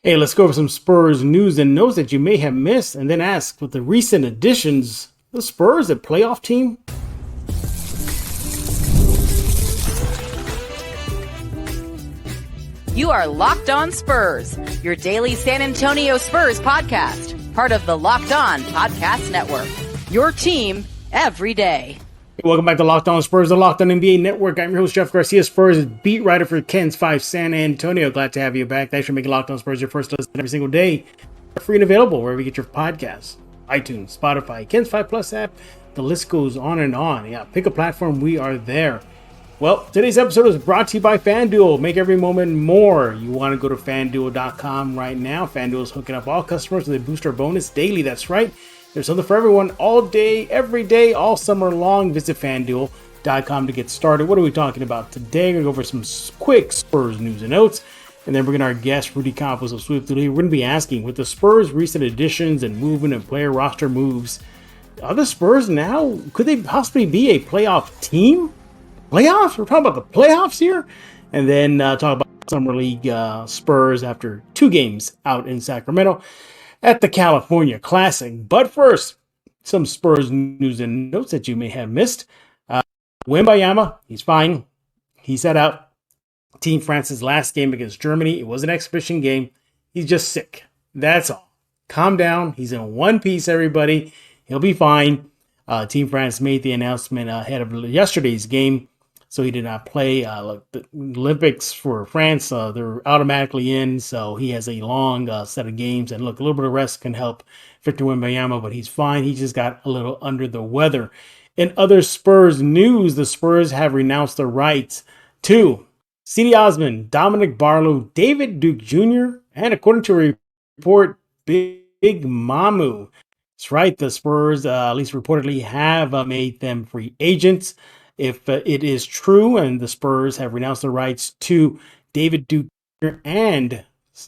Hey, let's go over some Spurs news and notes that you may have missed, and then ask, with the recent additions, the Spurs a playoff team? You are Locked On Spurs, your daily San Antonio Spurs podcast, part of the Locked On Podcast Network, your team every day. Welcome back to Locked On Spurs, the Locked On NBA Network. I'm your host, Jeff Garcia, Spurs beat writer for Ken's 5 San Antonio. Glad to have you back. Thanks for making Locked On Spurs your first listen every single day. They're free and available wherever you get your podcasts. iTunes, Spotify, Ken's 5 Plus app. The list goes on and on. Yeah, pick a platform. We are there. Well, today's episode is brought to you by FanDuel. Make every moment more. You want to go to FanDuel.com right now. FanDuel is hooking up all customers with a booster bonus daily. That's right. There's something for everyone all day, every day, all summer long. Visit FanDuel.com to get started. What are we talking about today? We're going to go over some quick Spurs news and notes. And then we're going to our guest, Rudy Campos of Swift today. We're going to be asking, with the Spurs' recent additions and movement and player roster moves, are the Spurs now, could they possibly be a playoff team? Playoffs? We're talking about the playoffs here. And then talk about Summer League Spurs after 2 games out in Sacramento at the California Classic. But first, some Spurs news and notes that you may have missed. Wembanyama, he's fine. He sat out Team France's last game against Germany. It was an exhibition game. He's just sick. That's all. Calm down. He's in one piece, everybody. He'll be fine. Team France made the announcement ahead of yesterday's game, so he did not play. The Olympics for France, they're automatically in, so he has a long set of games. And look, a little bit of rest can help Victor Wembanyama, but he's fine. He just got a little under the weather. In other Spurs news, the Spurs have renounced the rights to C.D. Osman, Dominic Barlow, David Duke Jr., and according to a report, Big Mamu. That's right, the Spurs, at least reportedly, have made them free agents. If it is true and the Spurs have renounced the rights to David Duke and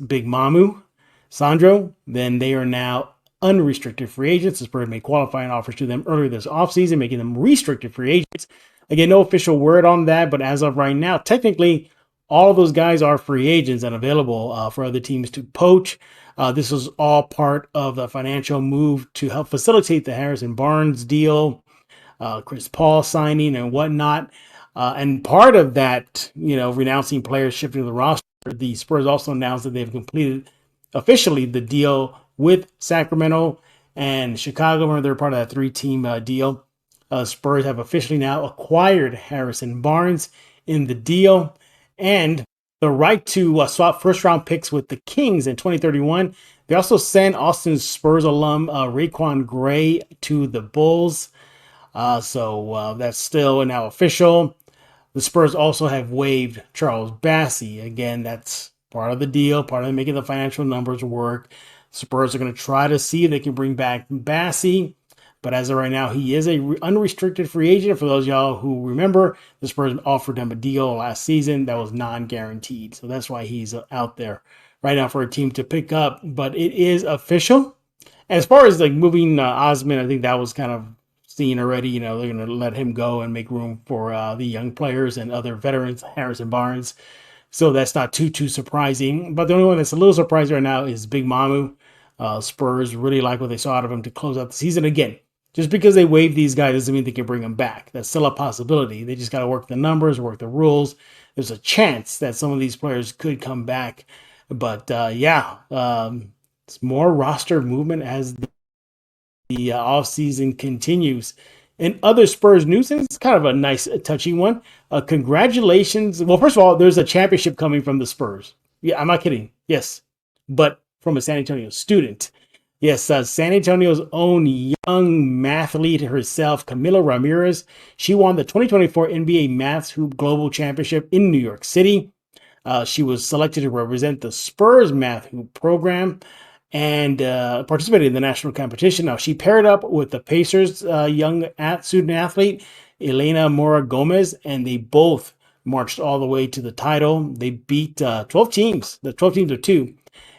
Big Mamu, Sandro, then they are now unrestricted free agents. The Spurs made qualifying offers to them earlier this offseason, making them restricted free agents. Again, no official word on that, but as of right now, technically, all of those guys are free agents and available for other teams to poach. This was all part of the financial move to help facilitate the Harrison Barnes deal, Chris Paul signing and whatnot. And part of that, renouncing players shifting to the roster, the Spurs also announced that they've completed officially the deal with Sacramento and Chicago. Remember, they're part of that 3-team deal. Spurs have officially now acquired Harrison Barnes in the deal and the right to swap first-round picks with the Kings in 2031. They also sent Austin Spurs alum Raquan Gray to the Bulls. So that's still now official. The Spurs also have waived Charles Bassey. Again, that's part of the deal, part of making the financial numbers work. Spurs are going to try to see if they can bring back Bassey. But as of right now, he is a unrestricted free agent. For those of y'all who remember, the Spurs offered him a deal last season that was non-guaranteed. So that's why he's out there right now for a team to pick up. But it is official. As far as moving Osman, I think that was kind of seen already. They're going to let him go and make room for the young players and other veterans, Harrison Barnes. So that's not too surprising. But the only one that's a little surprising right now is Big Mamu. Spurs really like what they saw out of him to close out the season. Again, just because they waive these guys doesn't mean they can bring them back. That's still a possibility. They just got to work the numbers, work the rules. There's a chance that some of these players could come back. But it's more roster movement as the offseason continues. In other Spurs news, and it's kind of a nice, touchy one. Congratulations. Well, first of all, there's a championship coming from the Spurs. Yeah, I'm not kidding. Yes, but from a San Antonio student. Yes, San Antonio's own young mathlete herself, Camila Ramirez. She won the 2024 NBA Maths Hoop Global Championship in New York City. She was selected to represent the Spurs Math Hoop program and participated in the national competition. Now, she paired up with the Pacers' young student athlete, Elena Mora Gomez, and they both marched all the way to the title. They beat 12 teams, the 12 teams of 2.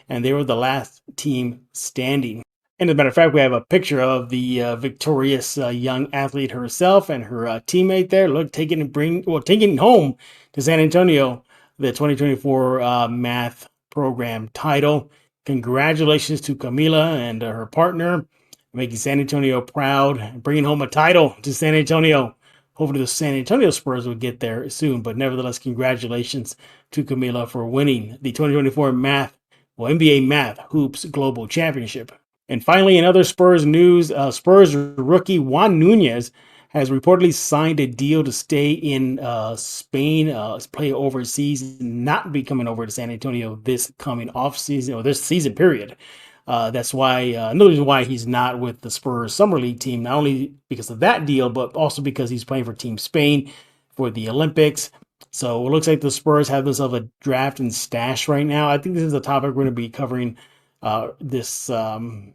And they were the last team standing. And as a matter of fact, we have a picture of the victorious young athlete herself and her teammate there. Look, taking home to San Antonio the 2024 math program title. Congratulations to Camila and her partner, making San Antonio proud and bringing home a title to San Antonio. Hopefully the San Antonio Spurs will get there soon, but nevertheless, congratulations to Camila for winning the 2024 NBA Math Hoops Global Championship. And finally, in other Spurs news, Spurs rookie Juan Nunez has reportedly signed a deal to stay in Spain, play overseas, not be coming over to San Antonio this coming off season or this season period. That's why another reason why he's not with the Spurs Summer League team, not only because of that deal, but also because he's playing for Team Spain for the Olympics. So it looks like the Spurs have themselves a draft and stash right now. I think this is a topic we're going to be covering sometime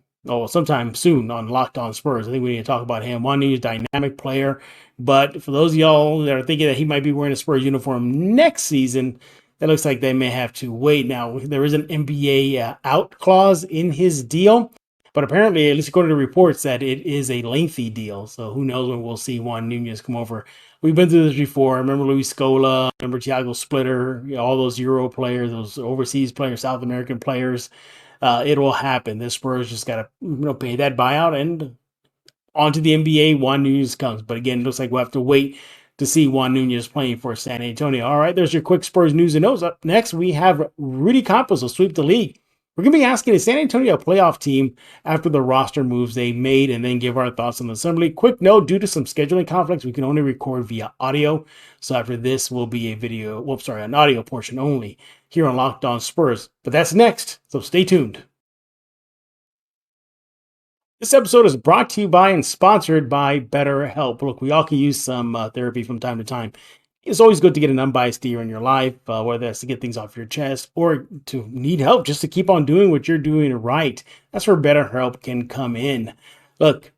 soon on Locked On Spurs. I think we need to talk about him. One new dynamic player, but for those of y'all that are thinking that he might be wearing a Spurs uniform next season, that looks like they may have to wait. Now, there is an NBA out clause in his deal, but apparently, at least according to reports, that it is a lengthy deal. So who knows when we'll see Juan Nunez come over. We've been through this before. I remember Luis Scola, remember Thiago Splitter, all those Euro players, those overseas players, South American players. It will happen. The Spurs just got to pay that buyout and onto the NBA. Juan Nunez comes. But again, it looks like we'll have to wait to see Juan Nunez playing for San Antonio. All right, there's your quick Spurs news and notes. Up next, we have Rudy Campos will sweep the league. We're going to be asking, is San Antonio a playoff team after the roster moves they made, and then give our thoughts on the assembly. Quick note, due to some scheduling conflicts, we can only record via audio. So after this will be an audio portion only here on Locked On Spurs. But that's next, so stay tuned. This episode is brought to you by and sponsored by BetterHelp. Look, we all can use some therapy from time to time. It's always good to get an unbiased ear in your life, whether that's to get things off your chest or to need help just to keep on doing what you're doing right. That's where BetterHelp can come in. Look,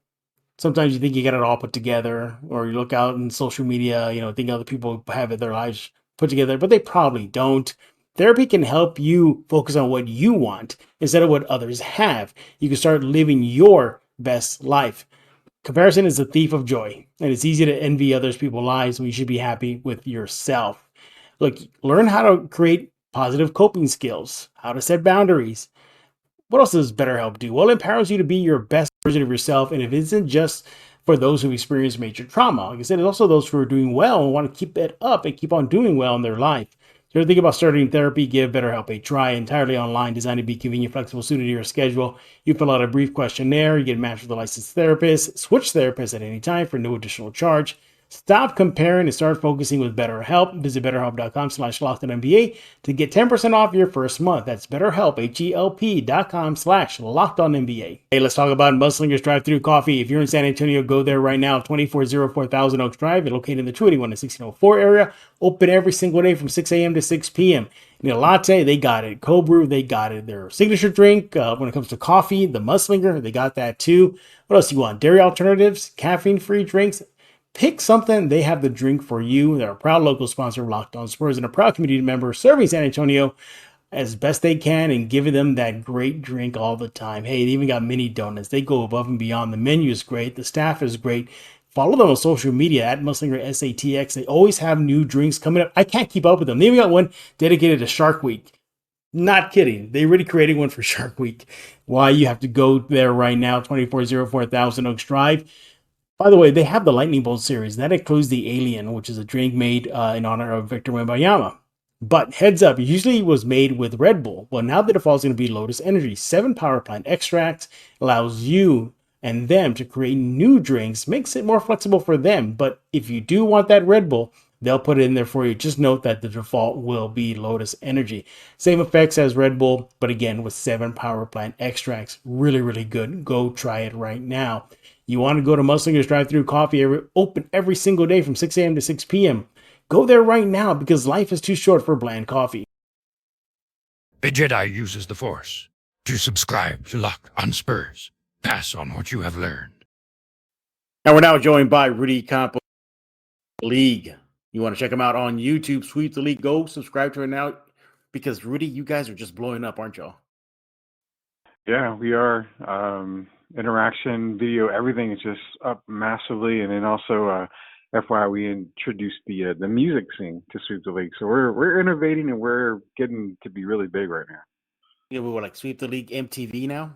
sometimes you think you got it all put together, or you look out in social media, think other people have their lives put together, but they probably don't. Therapy can help you focus on what you want instead of what others have. You can start living your best life. Comparison is the thief of joy, and it's easy to envy others people's lives when you should be happy with yourself. Look, learn how to create positive coping skills, how to set boundaries. What else does BetterHelp do? Well, it empowers you to be your best version of yourself, and if it isn't just for those who experience major trauma, like I said, it's also those who are doing well and want to keep it up and keep on doing well in their life. If you're thinking about starting therapy, give BetterHelp a try. Entirely online, designed to be convenient, flexible, suited to your schedule. You fill out a brief questionnaire, you get matched with a licensed therapist, switch therapists at any time for no additional charge. Stop comparing and start focusing with BetterHelp. Visit BetterHelp.com/LockedOnNBA to get 10% off your first month. That's BetterHelp, HELP.com/LockedOnNBA. Hey, let's talk about Mudslingers Drive-Thru Coffee. If you're in San Antonio, go there right now. 2404 Thousand Oaks Drive. It's located in the 281 and 1604 area. Open every single day from 6 a.m. to 6 p.m. Need a latte? They got it. Cold brew? They got it. Their signature drink, when it comes to coffee, the Mudslinger, they got that too. What else you want? Dairy alternatives, caffeine-free drinks. Pick something, they have the drink for you. They're a proud local sponsor of Locked On Spurs and a proud community member serving San Antonio as best they can and giving them that great drink all the time. Hey, they even got mini donuts. They go above and beyond. The menu is great. The staff is great. Follow them on social media at Mudslinger SATX. They always have new drinks coming up. I can't keep up with them. They even got one dedicated to Shark Week. Not kidding. They really created one for Shark Week. Why you have to go there right now, 2404 Thousand Oaks Drive. By the way, they have the Lightning Bolt series. That includes the Alien, which is a drink made in honor of Victor Wembanyama. But heads up, it usually was made with Red Bull. Well, now the default is going to be Lotus Energy. 7 power plant extracts allows you and them to create new drinks, makes it more flexible for them. But if you do want that Red Bull, they'll put it in there for you. Just note that the default will be Lotus Energy. Same effects as Red Bull, but again, with 7 power plant extracts. Really, really good. Go try it right now. You want to go to Mudslingers Drive-Thru Coffee, open every single day from 6 a.m. to 6 p.m. Go there right now because life is too short for bland coffee. A Jedi uses the Force. To subscribe to Locked On Spurs, pass on what you have learned. And we're now joined by Rudy Campos League. You want to check him out on YouTube, Sweep the League. Go subscribe to it now because, Rudy, you guys are just blowing up, aren't y'all? Yeah, we are. Interaction, video, everything is just up massively. And then also, FYI, we introduced the music scene to Sweep the League. So we're innovating and we're getting to be really big right now. You know, we were like Sweep the League MTV now.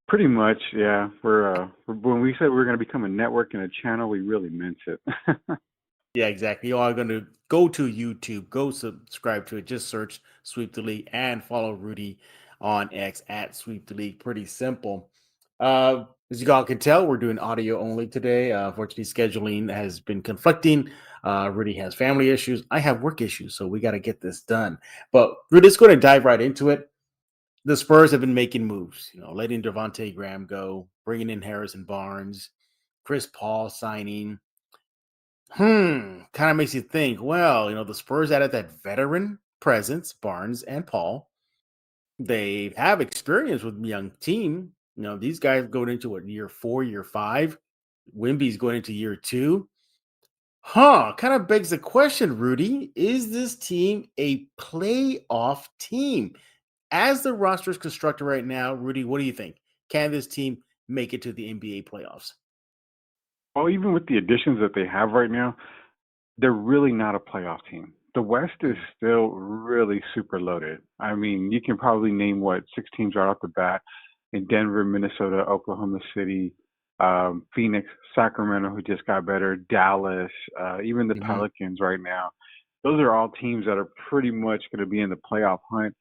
Pretty much, yeah. When we said we were going to become a network and a channel, we really meant it. Yeah, exactly. You are going to go to YouTube, go subscribe to it. Just search Sweep the League and follow Rudy on X at Sweep the League. Pretty simple. As you all can tell, we're doing audio only today. Fortunately, scheduling has been conflicting. Rudy has family issues. I have work issues, so we got to get this done. But we're just going to dive right into it. The Spurs have been making moves, you know, letting Devontae Graham go, bringing in Harrison Barnes, Chris Paul signing. Kind of makes you think, well, you know, the Spurs added that veteran presence, Barnes and Paul. They have experience with young team. You know, these guys going into what, year 4, year 5. Wimby's going into year 2. Kind of begs the question, Rudy, is this team a playoff team? As the roster is constructed right now, Rudy, what do you think? Can this team make it to the NBA playoffs? Well, even with the additions that they have right now, they're really not a playoff team. The West is still really super loaded. I mean, you can probably name what 6 teams right off the bat in Denver, Minnesota, Oklahoma City, Phoenix, Sacramento, who just got better, Dallas, even the Mhm. Pelicans right now. Those are all teams that are pretty much going to be in the playoff hunt.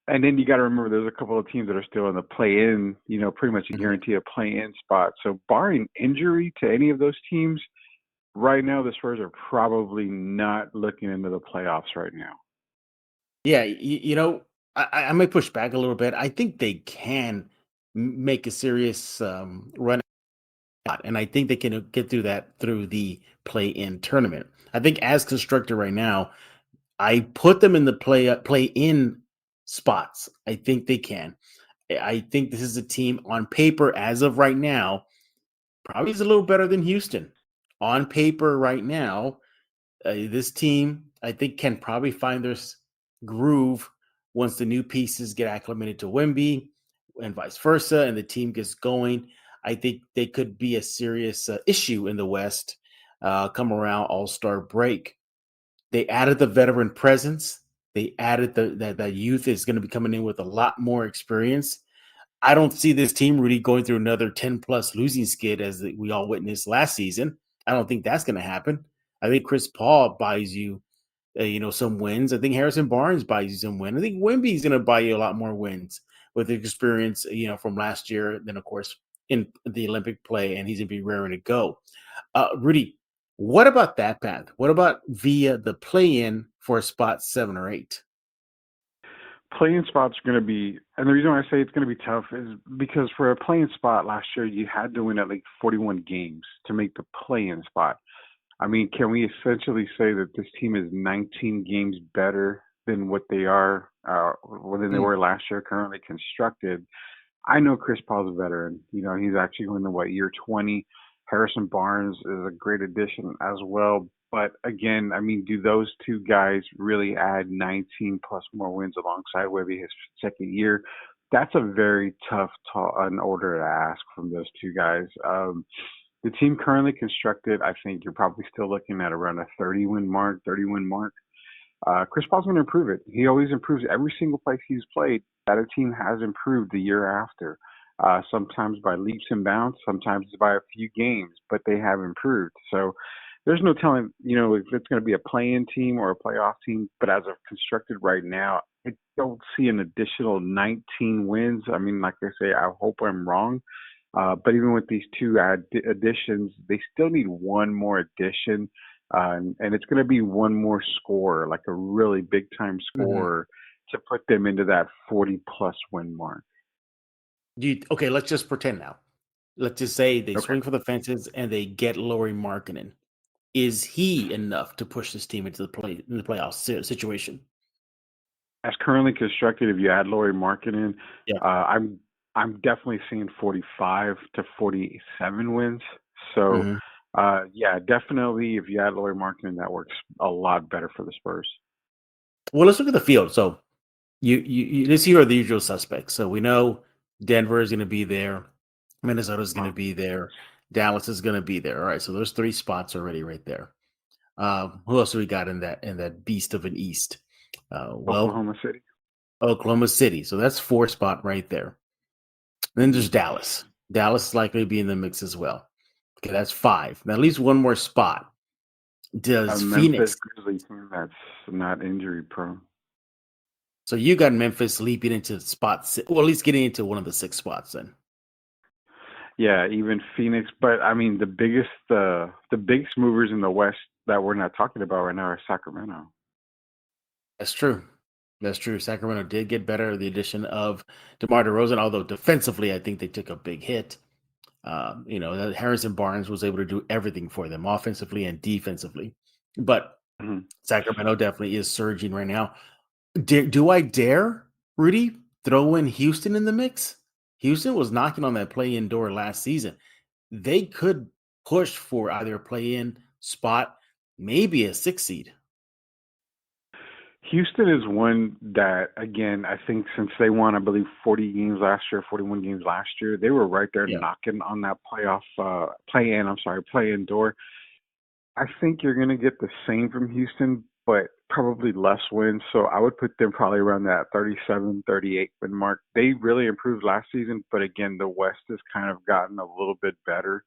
And then you got to remember there's a couple of teams that are still in the play-in, pretty much a Mhm. guarantee of play-in spot. So barring injury to any of those teams, right now the Spurs are probably not looking into the playoffs right now. Yeah, you know, I may push back a little bit. I think they can make a serious run out, and I think they can get through that through the play-in tournament. I think as constructed right now, I put them in the play-in spots. I think they can. I think this is a team on paper as of right now probably is a little better than Houston. On paper right now, this team, I think, can probably find their groove once the new pieces get acclimated to Wemby and vice versa, and the team gets going. I think they could be a serious issue in the West come around All-Star break. They added the veteran presence. They added that youth is going to be coming in with a lot more experience. I don't see this team really going through another 10 plus losing skid as we all witnessed last season. I don't think that's going to happen. I think Chris Paul buys you, some wins. I think Harrison Barnes buys you some wins. I think Wemby's going to buy you a lot more wins with the experience, from last year. Then, of course, in the Olympic play, and he's going to be raring to go. Rudy, what about that path? What about via the play-in for spot 7 or 8? Playing spots are going to be, and the reason why I say it's going to be tough is because for a playing spot last year, you had to win at least 41 games to make the play-in spot. I mean, can we essentially say that this team is 19 games better than what they are, than they were last year, currently constructed? I know Chris Paul's a veteran. He's actually going to year 20. Harrison Barnes is a great addition as well. But again, I mean, do those two guys really add 19 plus more wins alongside Webby his second year? That's a very tough an order to ask from those two guys. The team currently constructed, I think you're probably still looking at around a 30 win mark. Chris Paul's going to improve it. He always improves every single place he's played. That a team has improved the year after. Sometimes by leaps and bounds, sometimes by a few games, but they have improved. So there's no telling, if it's going to be a play-in team or a playoff team. But as of constructed right now, I don't see an additional 19 wins. I mean, like I say, I hope I'm wrong. But even with these two additions, they still need one more addition. And it's going to be one more score, like a really big time score to put them into that 40 plus win mark. Okay, let's just pretend now. Let's just say they Okay. swing for the fences and they get Lauri Markkanen. Is he enough to push this team into the playoff situation? As currently constructed, if you add Lauri Markkanen, Yeah. I'm definitely seeing 45 to 47 wins. So, Mhm. yeah, definitely if you add Lauri Markkanen, that works a lot better for the Spurs. Well, let's look at the field. So let's see who are the usual suspects. So we know Denver is going to be there, Minnesota is going to be there, Dallas is going to be there. All right, so there's 3 spots already right there. Who else do we got in that beast of an East? Well, Oklahoma City. Oklahoma City. So that's 4 spot right there. Then there's Dallas. Dallas is likely to be in the mix as well. Okay, that's 5. Now, at least one more spot. A Does Memphis Phoenix? Grizzlies team that's not injury prone. So you got Memphis leaping into spot 6, well, at least getting into one of the 6 spots then. Yeah, even Phoenix. But I mean, the biggest movers in the West that we're not talking about right now are Sacramento. That's true. That's true. Sacramento did get better with the addition of DeMar DeRozan, although defensively, I think they took a big hit. Harrison Barnes was able to do everything for them offensively and defensively. But Mhm. Sacramento definitely is surging right now. Do I dare, Rudy, throw in Houston in the mix? Houston was knocking on that play-in door last season. They could push for either a play-in spot, maybe a 6 seed. Houston is one that, again, I think since they won, I believe, 40 games last year, 41 games last year, they were right there Yeah. knocking on that play-in door. I think you're going to get the same from Houston, but probably less wins. So I would put them probably around that 37, 38 win mark. They really improved last season, but again, the West has kind of gotten a little bit better.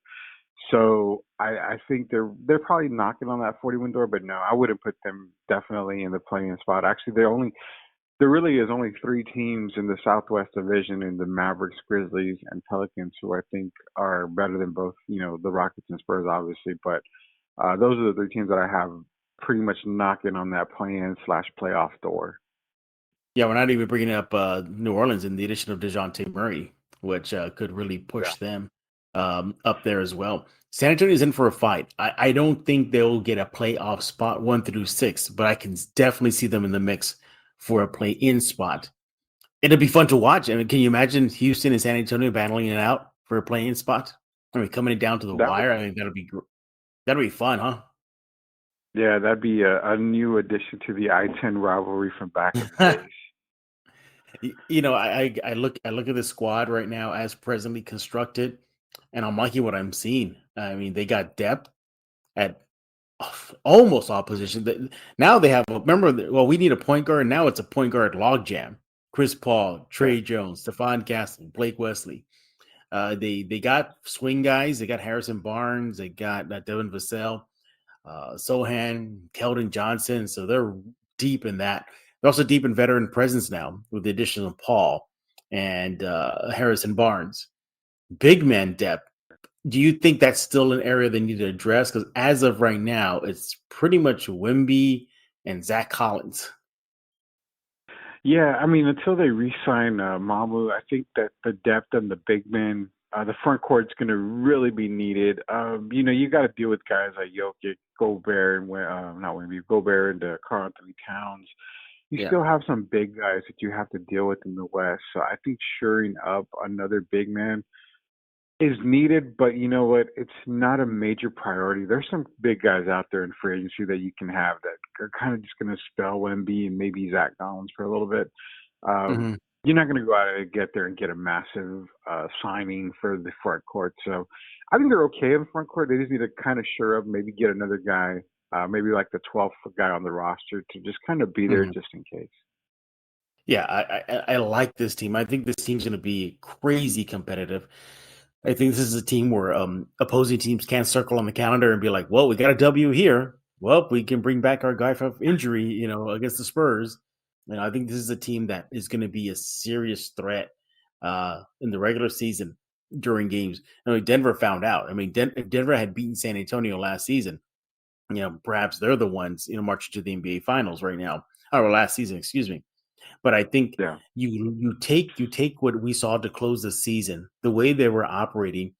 So I think they're probably knocking on that 40 win door, but no, I wouldn't put them definitely in the playing spot. Actually, there really is only 3 teams in the Southwest Division in the Mavericks, Grizzlies, and Pelicans who I think are better than both, the Rockets and Spurs, obviously. But those are the 3 teams that I have pretty much knocking on that play-in/playoff door. Yeah, we're not even bringing up New Orleans in the addition of DeJounte Murray, which could really push them up there as well. San Antonio's in for a fight. I don't think they'll get a playoff spot 1 through 6, but I can definitely see them in the mix for a play-in spot. It'll be fun to watch. I mean, can you imagine Houston and San Antonio battling it out for a play-in spot? I mean, coming down to the That would, wire. I think that'll be fun, huh? yeah, that'd be a new addition to the I-10 rivalry from back in the days. I look at the squad right now as presently constructed, and I'm liking what I'm seeing. I mean, they got depth at almost all positions. Now they have. We need a point guard. Now it's a point guard logjam. Chris Paul, Trey Jones, Stephon Gasol, Blake Wesley. They got swing guys. They got Harrison Barnes. They got Devin Vassell, Sohan, Keldon Johnson. So they're deep in that. They're also deep in veteran presence now with the addition of Paul and Harrison Barnes. Big man depth. Do you think that's still an area they need to address? Because as of right now, it's pretty much Wemby and Zach Collins. Yeah, I mean, until they re-sign Mamu, I think that the depth and the big men, the front court's going to really be needed. You got to deal with guys like Jokic, Gobert, and not Wemby, Gobert and Karl Anthony Towns. You still have some big guys that you have to deal with in the West. So I think shoring up another big man is needed, but you know what? It's not a major priority. There's some big guys out there in free agency that you can have that are kind of just going to spell Wemby and maybe Zach Collins for a little bit. Mm-hmm. You're not going to go out and get there and get a massive signing for the front court. So I think they're okay in the front court. They just need to kind of shore up, maybe get another guy, maybe like the 12th guy on the roster to just kind of be there just in case. Yeah, I like this team. I think this team's going to be crazy competitive. I think this is a team where opposing teams can't circle on the calendar and be like, well, we got a W here. Well, we can bring back our guy from injury, against the Spurs. I think this is a team that is going to be a serious threat in the regular season during games. I mean, Denver found out. I mean, if Denver had beaten San Antonio last season, perhaps they're the ones, marching to the NBA Finals right now, or last season, excuse me. But I think you take what we saw to close the season, the way they were operating,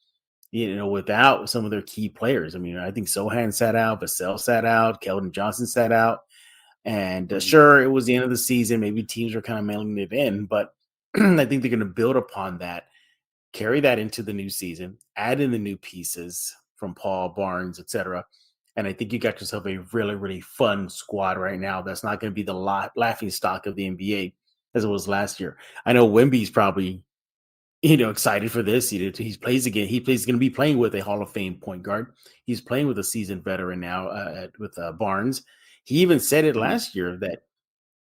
without some of their key players. I mean, I think Sohan sat out, Vassell sat out, Keldon Johnson sat out. And sure, it was the end of the season. Maybe teams were kind of mailing it in, but I think they're going to build upon that, carry that into the new season, add in the new pieces from Paul, Barnes, etc. And I think you got yourself a really, really fun squad right now. That's not going to be the laughing stock of the NBA as it was last year. I know Wemby's probably, excited for this. He plays again. He's going to be playing with a Hall of Fame point guard. He's playing with a seasoned veteran now with Barnes. He even said it last year that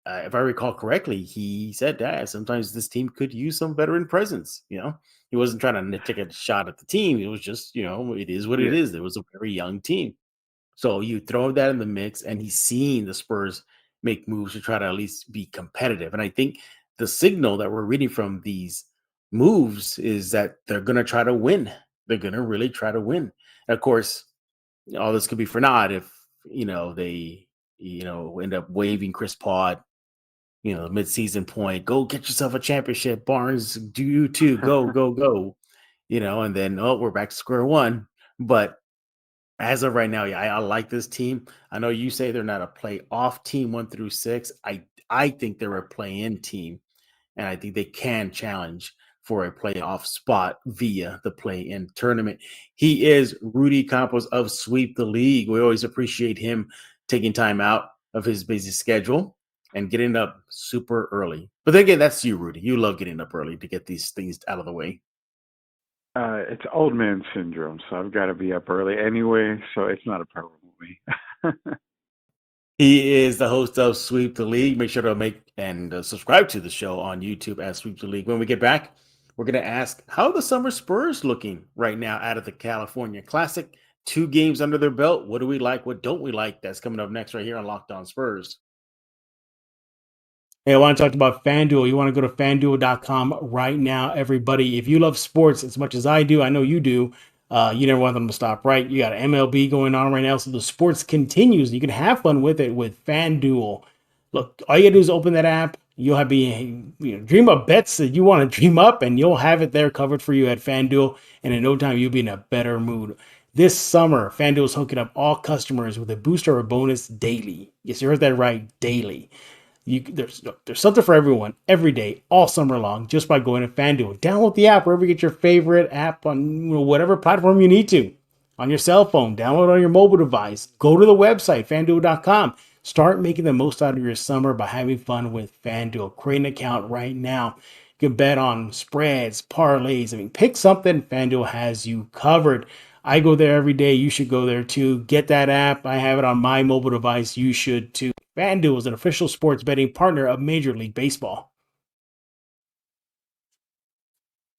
if I recall correctly, he said that sometimes this team could use some veteran presence. He wasn't trying to take a shot at the team. It was just, it is what it Yeah. is. It was a very young team. So you throw that in the mix, and he's seen the Spurs make moves to try to at least be competitive. And I think the signal that we're reading from these moves is that they're going to try to win. They're going to really try to win. And of course, all this could be for naught if, they, end up waiving Chris Paul at, the midseason point. Go get yourself a championship, Barnes. Do you too? Go, go, go. And then, we're back to square one. But as of right now, yeah, I like this team. I know you say they're not a playoff team 1 through 6. I think they're a play-in team, and I think they can challenge for a playoff spot via the play-in tournament. He is Rudy Campos of Sweep the League. We always appreciate him taking time out of his busy schedule and getting up super early. But then again, that's you, Rudy. You love getting up early to get these things out of the way. It's old man syndrome, so I've got to be up early anyway, so it's not a problem with me. He is the host of Sweep the League. Make sure to make and subscribe to the show on YouTube at Sweep the League. When we get back, we're going to ask, how are the Summer Spurs looking right now out of the California Classic? 2 games under their belt. What do we like? What don't we like? That's coming up next right here on Locked On Spurs. Hey, I want to talk about FanDuel. You want to go to FanDuel.com right now, everybody. If you love sports as much as I do, I know you do, you never want them to stop, right? You got MLB going on right now, so the sports continues. You can have fun with it with FanDuel. Look, all you got to do is open that app. You'll have dream up bets that you want to dream up, and you'll have it there covered for you at FanDuel. And in no time, you'll be in a better mood. This summer, FanDuel is hooking up all customers with a booster or bonus daily. Yes, you heard that right, daily. There's something for everyone every day, all summer long, just by going to FanDuel. Download the app wherever you get your favorite app on whatever platform you need to. On your cell phone, download on your mobile device. Go to the website, FanDuel.com. Start making the most out of your summer by having fun with FanDuel. Create an account right now. You can bet on spreads, parlays. Pick something. FanDuel has you covered. I go there every day. You should go there too. Get that app. I have it on my mobile device. You should too. FanDuel is an official sports betting partner of Major League Baseball.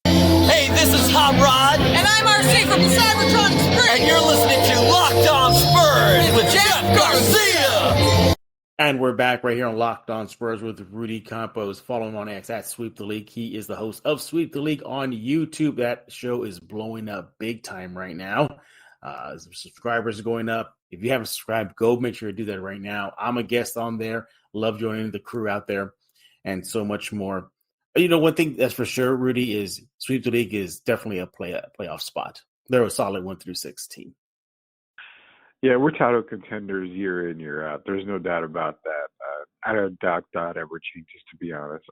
Hey, this is Hot Rod. And I'm RC from the Cybertron Spurs. And you're listening to Locked On Spurs with Jeff Garcia. And we're back right here on Locked On Spurs with Rudy Campos. Follow him on X at Sweep the League. He is the host of Sweep the League on YouTube. That show is blowing up big time right now. Subscribers are going up. If you haven't subscribed, go make sure to do that right now. I'm a guest on there. Love joining the crew out there and so much more. One thing that's for sure, Rudy, is Sweep the League is definitely a playoff spot. They're a solid 1-6 team. Yeah, we're title contenders year in, year out. There's no doubt about that. I don't doubt that ever changes, to be honest.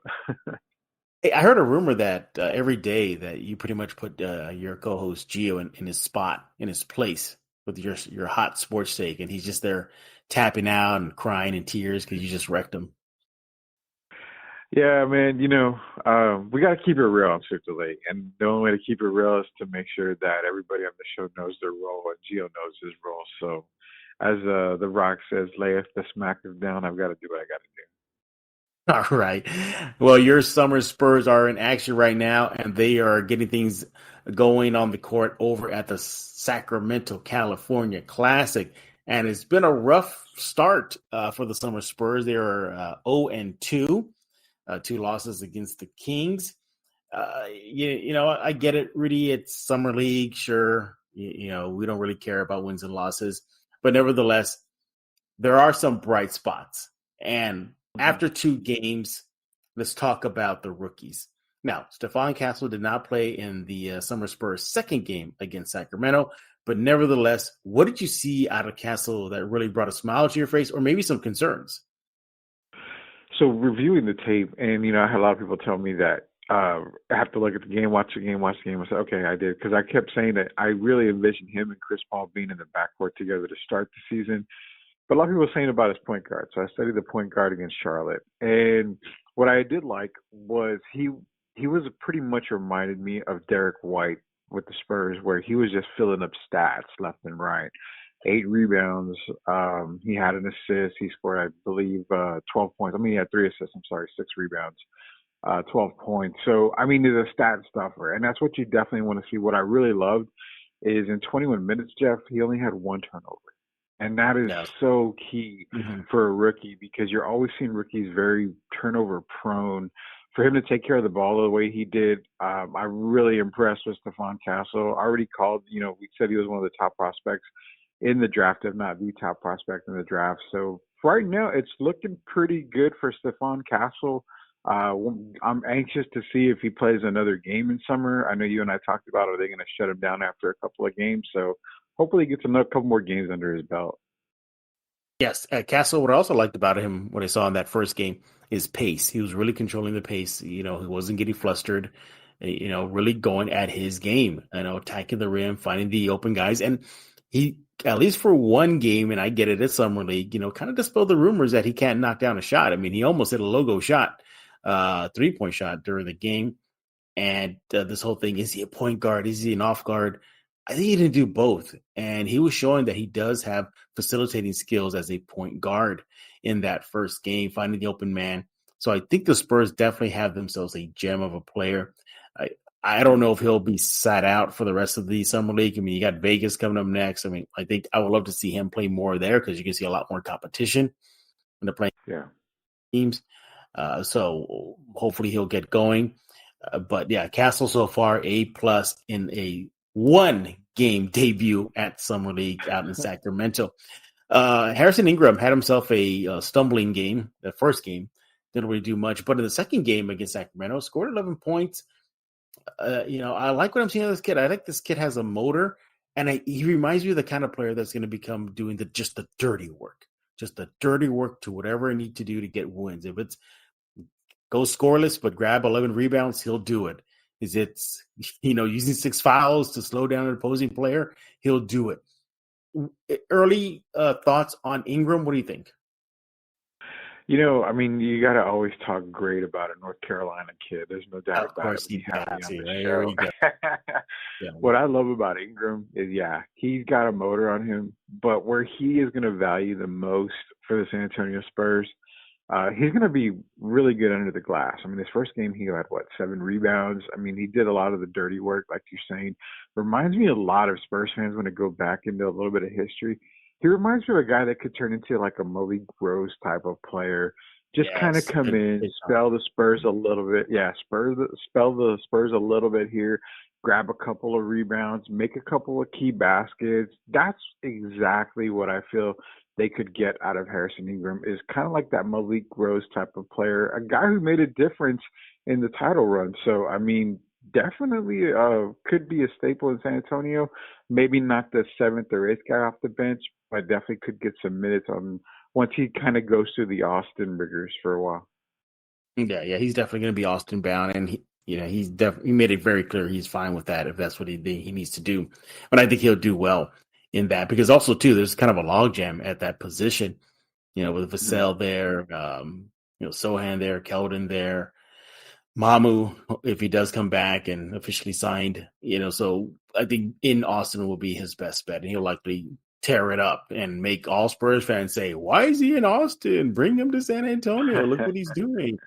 Hey, I heard a rumor that every day that you pretty much put your co-host Gio in his spot, in his place with your hot sports take, and he's just there tapping out and crying in tears because you just wrecked him. Yeah, man, we got to keep it real on Sweep the League. And the only way to keep it real is to make sure that everybody on the show knows their role and Gio knows his role. So as The Rock says, layeth the smackers down, I've got to do what I got to do. All right. Well, your Summer Spurs are in action right now, and they are getting things going on the court over at the Sacramento, California Classic. And it's been a rough start for the Summer Spurs. They are 0-2. 2 losses against the Kings. I get it, Rudy. It's Summer League. Sure. We don't really care about wins and losses. But nevertheless, there are some bright spots. And after 2 games, let's talk about the rookies. Now, Stephon Castle did not play in the Summer Spurs second game against Sacramento. But nevertheless, what did you see out of Castle that really brought a smile to your face or maybe some concerns? So reviewing the tape, and, I had a lot of people tell me that I have to look at the game, watch the game. I said, okay, I did. Because I kept saying that I really envisioned him and Chris Paul being in the backcourt together to start the season. But a lot of people were saying about his point guard. So I studied the point guard against Charlotte. And what I did like was he was pretty much reminded me of Derek White with the Spurs, where he was just filling up stats left and right. 8 rebounds. He had an assist. He scored, I believe, 12 points. I mean, he had 3 assists. I'm sorry, 6 rebounds, 12 points. So, I mean, he's a stat stuffer, and that's what you definitely want to see. What I really loved is in 21 minutes, Jeff, he only had 1 turnover. And that is Yes. so key Mm-hmm. for a rookie because you're always seeing rookies very turnover prone. For him to take care of the ball the way he did, I'm really impressed with Stephon Castle. I already called, we said he was one of the top prospects in the draft, if not the top prospect in the draft. So right now, it's looking pretty good for Stephon Castle. I'm anxious to see if he plays another game in summer. I know you and I talked about, are they going to shut him down after a couple of games? So hopefully he gets another couple more games under his belt. Yes, Castle. What I also liked about him, what I saw in that first game, is pace. He was really controlling the pace. He wasn't getting flustered. Really going at his game. Attacking the rim, finding the open guys, and he, at least for one game, and I get it, at summer league, kind of dispelled the rumors that he can't knock down a shot. I mean, he almost hit a logo shot, 3-point shot during the game. And this whole thing, is he a point guard? Is he an off guard? I think he didn't do both. And he was showing that he does have facilitating skills as a point guard in that first game, finding the open man. So I think the Spurs definitely have themselves a gem of a player. I don't know if he'll be sat out for the rest of the summer league. I mean, you got Vegas coming up next. I mean, I think I would love to see him play more there because you can see a lot more competition when they're playing teams. So hopefully he'll get going. But yeah, Castle so far A+ in a 1-game debut at Summer League out in Sacramento. Harrison Ingram had himself a stumbling game. The first game didn't really do much, but in the second game against Sacramento, scored 11 points. I like what I'm seeing of this kid. I think this kid has a motor, and he reminds me of the kind of player that's going to become doing just the dirty work to whatever I need to do to get wins. If it's go scoreless but grab 11 rebounds, he'll do it. Is it's using 6 fouls to slow down an opposing player, he'll do it. Early thoughts on Ingram? What do you think? I mean, you got to always talk great about a North Carolina kid. There's no doubt about it. He Have got me on to. the There show. we go. Yeah. What I love about Ingram is, he's got a motor on him, but where he is going to value the most for the San Antonio Spurs, he's going to be really good under the glass. I mean, his first game, he had, 7 rebounds? I mean, he did a lot of the dirty work, like you're saying. Reminds me a lot of Spurs fans when they go back into a little bit of history. He reminds me of a guy that could turn into like a Moby Groves type of player. Just kind of come in, spell the Spurs a little bit. Yeah, spell the Spurs a little bit here, grab a couple of rebounds, make a couple of key baskets. That's exactly what I feel they could get out of Harrison Ingram, is kind of like that Malik Rose type of player, a guy who made a difference in the title run. So, I mean, definitely could be a staple in San Antonio. Maybe not the 7th or 8th guy off the bench, but definitely could get some minutes on once he kind of goes through the Austin rigors for a while. Yeah, he's definitely going to be Austin bound, and he made it very clear he's fine with that if that's what he needs to do. But I think he'll do well in that, because also too, there's kind of a logjam at that position. With Vassell there, Sohan there, Keldon there, Mamu, if he does come back and officially signed, so I think in Austin will be his best bet, and he'll likely tear it up and make all Spurs fans say, why is he in Austin? Bring him to San Antonio. Look what he's doing.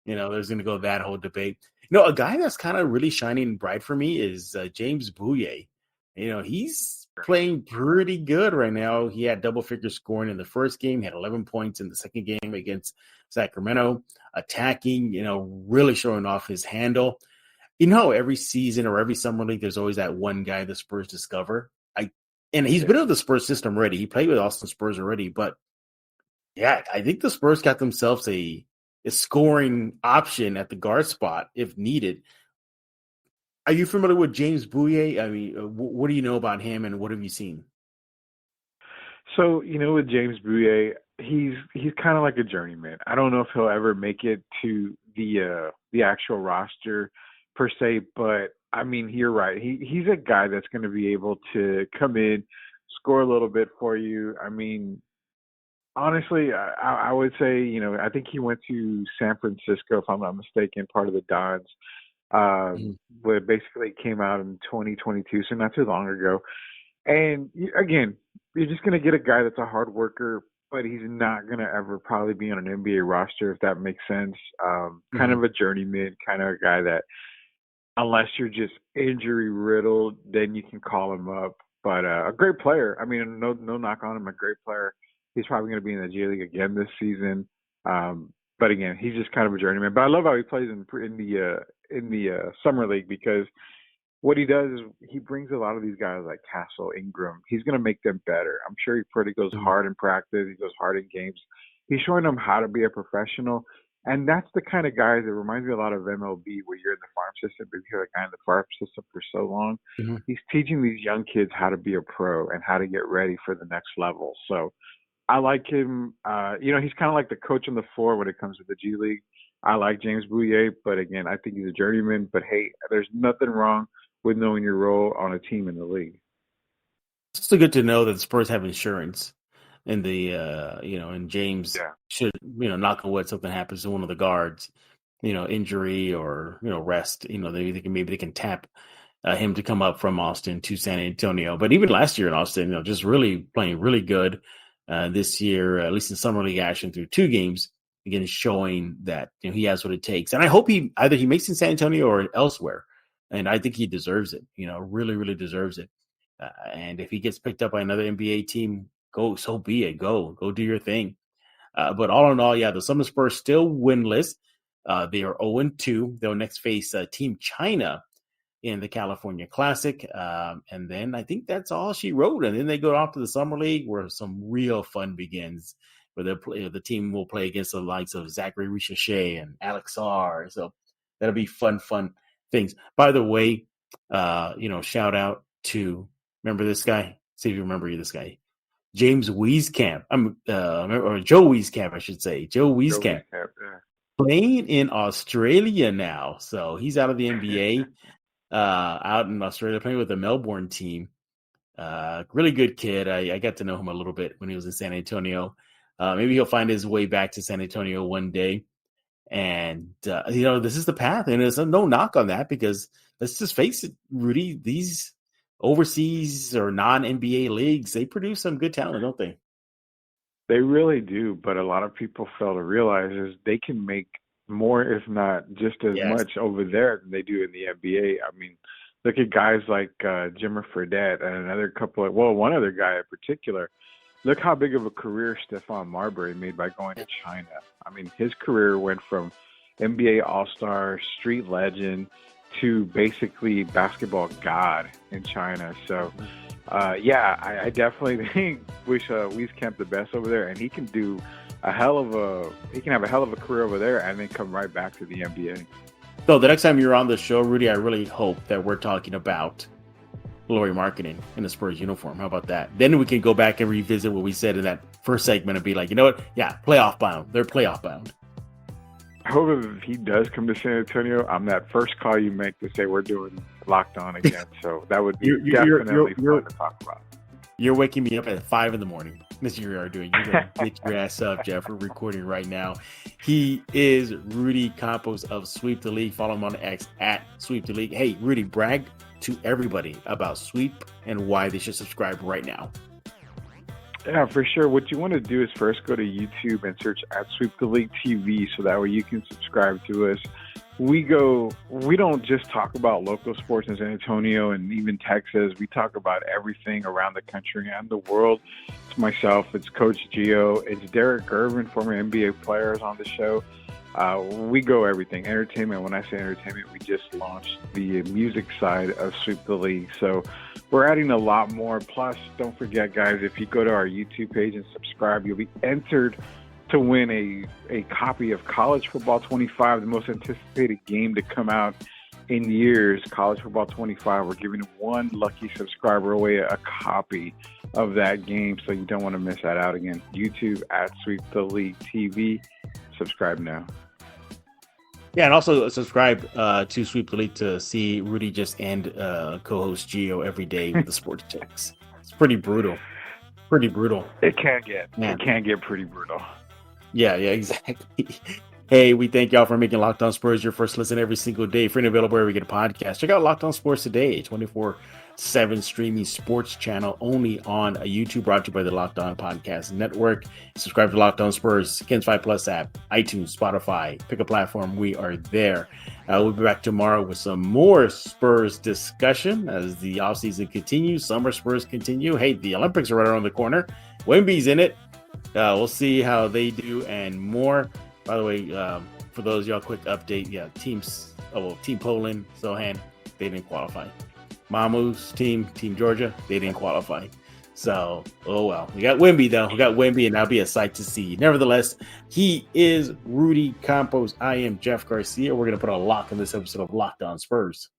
There's going to go that whole debate. A guy that's kind of really shining bright for me is James Bouyea. He's playing pretty good right now. He had double-figure scoring in the first game. He had 11 points in the second game against Sacramento. Attacking, really showing off his handle. Every season or every summer league, there's always that one guy the Spurs discover. And he's been in the Spurs system already. He played with Austin Spurs already. But, yeah, I think the Spurs got themselves a scoring option at the guard spot if needed. Are you familiar with James Bouyea? I mean, what do you know about him, and what have you seen? So, with James Bouyea, he's kind of like a journeyman. I don't know if he'll ever make it to the actual roster per se, but I mean, you're right. He's a guy that's going to be able to come in, score a little bit for you. I mean, honestly, I would say, I think he went to San Francisco, if I'm not mistaken, part of the Dons. But it basically came out in 2022, so not too long ago. And again, you're just going to get a guy that's a hard worker, but he's not going to ever probably be on an NBA roster, if that makes sense. Kind of a journeyman, kind of a guy that, unless you're just injury riddled, then you can call him up. But a great player. I mean, no knock on him, a great player. He's probably going to be in the G League again this season. But again, he's just kind of a journeyman. But I love how he plays in the summer league, because what he does is he brings a lot of these guys like Castle, Ingram. He's going to make them better. I'm sure he pretty goes hard in practice. He goes hard in games. He's showing them how to be a professional. And that's the kind of guys that reminds me a lot of MLB, where you're in the farm system, but you're a guy in the farm system for so long. He's teaching these young kids how to be a pro and how to get ready for the next level. So I like him. He's kind of like the coach on the floor when it comes to the G League. I like James Bouye, but again, I think he's a journeyman. But hey, there's nothing wrong with knowing your role on a team in the league. It's also good to know that the Spurs have insurance. And and James should, knock on wood, something happens to one of the guards, injury or, rest, maybe they can tap him to come up from Austin to San Antonio. But even last year in Austin, just really playing really good this year, at least in summer league action through 2 games, again, showing that, he has what it takes. And I hope he makes it in San Antonio or elsewhere. And I think he deserves it, really, really deserves it. And if he gets picked up by another NBA team, so be it. Go do your thing. But all in all, the Summer Spurs still winless. They are 0-2. They'll next face Team China in the California Classic. And then I think that's all she wrote. And then they go off to the Summer League, where some real fun begins, where the team will play against the likes of Zachary Richichet and Alex R. So that'll be fun things. By the way, shout out to, remember this guy? See if you remember this guy. James Wieskamp, or Joe Wieskamp, I should say. Joe Wieskamp, playing in Australia now. So he's out of the NBA, out in Australia, playing with the Melbourne team. Really good kid. I got to know him a little bit when he was in San Antonio. Maybe he'll find his way back to San Antonio one day. And, this is the path. And there's no knock on that, because let's just face it, Rudy, these overseas or non-NBA leagues, they produce some good talent, don't they? They really do, but a lot of people fail to realize is they can make more, if not just as much over there than they do in the NBA. I mean, look at guys like Jimmer Fredette and one other guy in particular. Look how big of a career Stephon Marbury made by going to China. I mean, his career went from NBA All-Star, street legend, to basically basketball god in China. So, I definitely wish Wieskamp the best over there, and he can have a hell of a career over there and then come right back to the NBA. So the next time you're on the show, Rudy, I really hope that we're talking about glory marketing in the Spurs uniform. How about that? Then we can go back and revisit what we said in that first segment and be like, you know what? Yeah, playoff bound. They're playoff bound. I hope if he does come to San Antonio, I'm that first call you make to say we're doing Locked On again. So that would be definitely fun to talk about. You're waking me up at 5 a.m. This you are doing. You're going to get your ass up, Jeff. We're recording right now. He is Rudy Campos of Sweep the League. Follow him on X at Sweep the League. Hey, Rudy, brag to everybody about Sweep and why they should subscribe right now. Yeah, for sure. What you want to do is first go to YouTube and search at Sweep the League TV, so that way you can subscribe to us. We don't just talk about local sports in San Antonio and even Texas. We talk about everything around the country and the world. It's myself, it's Coach Gio, it's Derek Irvin, former NBA players on the show. We go everything. Entertainment. When I say entertainment, we just launched the music side of Sweep the League. So we're adding a lot more. Plus, don't forget, guys, if you go to our YouTube page and subscribe, you'll be entered to win a copy of College Football 25, the most anticipated game to come out in years. College Football 25. We're giving one lucky subscriber away a copy of that game, so you don't want to miss that out. Again, YouTube at Sweep the League TV. Subscribe now. Yeah, and also subscribe to Sweep the League to see Rudy just end co-host Gio every day with the sports checks. It's pretty brutal. It can get pretty brutal. Yeah, exactly. Hey, we thank y'all for making Locked On Spurs your first listen every single day. Free and available wherever you get a podcast. Check out Locked On Sports today, 24/7 streaming sports channel only on YouTube, brought to you by the Locked On Podcast Network. Subscribe to Locked On Spurs, Kens 5 Plus app, iTunes, Spotify. Pick a platform. We are there. We'll be back tomorrow with some more Spurs discussion as the offseason continues. Summer Spurs continue. Hey, the Olympics are right around the corner. WNBA's in it. We'll see how they do and more. By the way, for those y'all, quick update. Yeah, Team Poland, Sohan, they didn't qualify. Mamu's team Georgia, they didn't qualify. So, oh well. We got Wemby though. We got Wemby, and that'll be a sight to see. Nevertheless, he is Rudy Campos. I am Jeff Garcia. We're gonna put a lock in this episode of Locked On Spurs.